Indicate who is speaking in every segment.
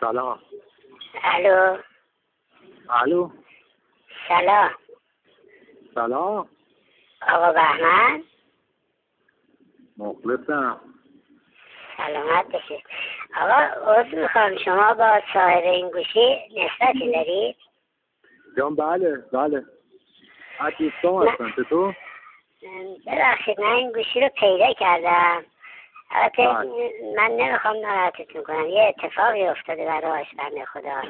Speaker 1: سلام.
Speaker 2: الو.
Speaker 1: الو.
Speaker 2: سلام.
Speaker 1: سلام.
Speaker 2: آقا بهمن.
Speaker 1: مخلصم.
Speaker 2: سلامت باشید. آقا عذر میخوام، شما با صاحب این گوشی نسبتی دارید؟
Speaker 1: جان بله. از دوستان هستن. چطور؟
Speaker 2: ببخشید من این گوشی رو پیدا کردم. البته من نمیخوام ناراحتتون کنم، یه اتفاقی افتاده براش بنده خدا.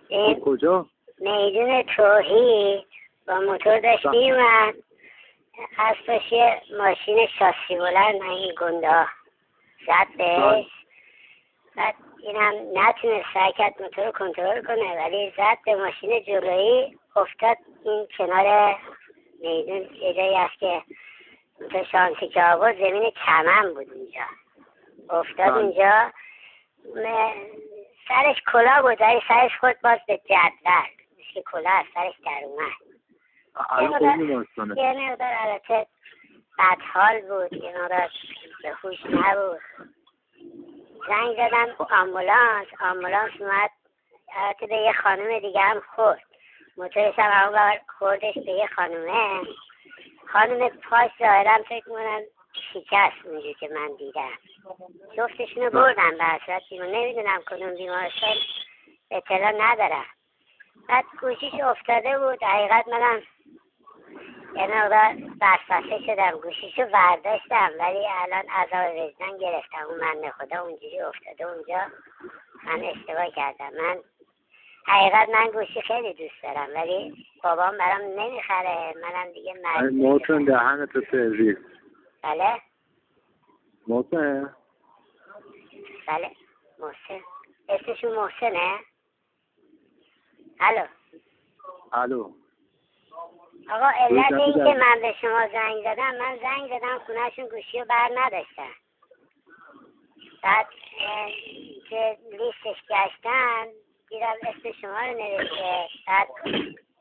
Speaker 2: این
Speaker 1: کجا؟
Speaker 2: میدون توحید با موتور داشت میومد، از پشت یه ماشین شاسی بلند این گنده زد بهش. بعد اینم نتونست حرکت موتور رو کنترل کنه، ولی زد به ماشین جلویی، افتاد این کنار میدون. یه جایی هست که تو شانسی که آورد زمین چمن بود اونجا، افتاد اونجا. سرش کلا بود ولی سرش خود باز به جدول که کلا از سرش در اومد. یه مقدار البته بدحال بود، یه مقدار به هوش نبود. زنگ زدم آمبولانس اومد. البته به یه خانم دیگه هم خورد، موتورش هم همون خوردش به یه خانم پاش ظاهرم فکر کنم شکست اونجور که من دیدم. جفتشونو بردن به حسرت بیمون، نمیدونم کدوم بیمارستان، اطلاع ندارم. بعد گوشیش افتاده بود. حقیقت منم یه مقدار وسوسه شدم، گوشیشو برداشتم ولی الان عذاب وجدان گرفتم. اون بنده خدا اونجوری افتاده اونجا، من اشتباه کردم. من گوشی خیلی دوست دارم ولی بابام برام نمیخره، منم دیگه
Speaker 1: محسن دهنتو سرویس.
Speaker 2: بله
Speaker 1: محسن.
Speaker 2: بله محسن، اسمشون محسنه؟ الو. آقا علت این که من به شما زنگ زدم خونهشون گوشی رو بر نداشتن. بعد که لیستش گشتن دیدم اسم شما رو نوشته، بعد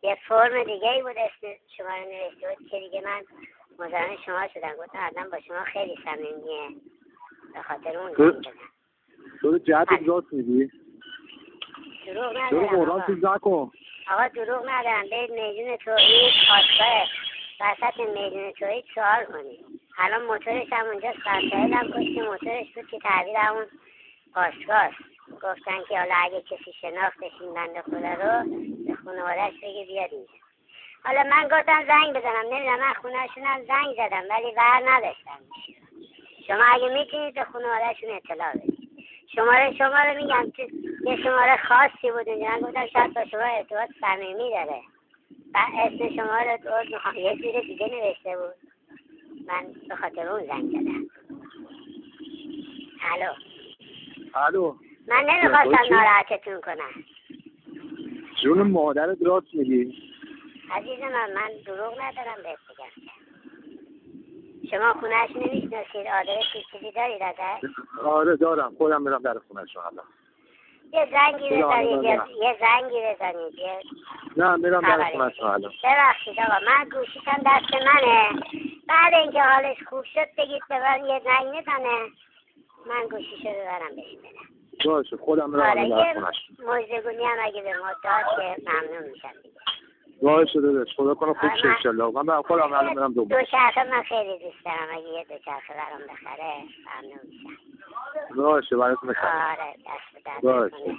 Speaker 2: یه فرم دیگه ای بود اسم شما رو نوشته بود که دیگه من مزاحم شما شدم. گفتم آدم با شما خیلی صمیمیه، به خاطر اون زنگ زدم.
Speaker 1: تو جهت راست میگی؟
Speaker 2: دروغ ندارم آقا، دروغ ندارم. برید میدون توحید خواستگاه وسط میدون توحید سوال کنید. الان موتورش هم اونجا سرسایل هم پشت موتورش بود که تحویل همون خواستگاه. گفتن که حالا اگه کسی شناختش این بنده خدا رو به خانواده‌اش بگه بیاد اینجا. حالا من گفتم زنگ بزنم، نمیدونم، من خونه‌شون هم زنگ زدم ولی بر نداشتن. شما اگه میتونید به خانواده‌شون اطلاع بدید. شماره میگم که یه شماره خاصی بود اونجا، من گفتم شاید با شما ارتباط صمیمی داره و اسم شما رو درست میخوام، یه جور دیگه نوشته بود، من به خاطر اون زنگ زدم.
Speaker 1: الو.
Speaker 2: من نمیخواستم ناراحتتون کنم.
Speaker 1: جون مادرت راست میگی؟
Speaker 2: عزیز من دروغ ندارم بهت بگم. شما خونهش نمیشناسید؟ آدرس چیزی دارید ازش؟
Speaker 1: آره دارم، خودم میرم در خونهشون الان.
Speaker 2: یه زنگی بزنید.
Speaker 1: نه میرم در خونهشون الان.
Speaker 2: ببخشید آقا، من گوشیشم دست منه. بعد اینکه حالش خوب شد بگید به من یه زنگ بزنه، من گوشیشو ببرم بهش بدم.
Speaker 1: باشه خودم میرم در خونهشون.
Speaker 2: مجدگونی هم اگه به ما داد که ممنون میشم دیگه.
Speaker 1: باشه داداش، خدا کنه خوب شه انشالله. من خودم الان میرم
Speaker 2: دوچرخه من خیلی دوست دارم، اگه یه دوچرخه برام بخره ممنون میشم.
Speaker 1: باشه برات میخرم.
Speaker 2: آره دست درد نکنه.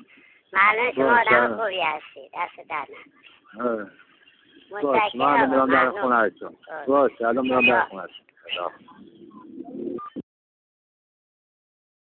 Speaker 2: معلومه شما آدم خوبی هستی، دست درد نکنه.
Speaker 1: باشه من الان میرم در خونهشون. باشه الان میرم در خونهشون.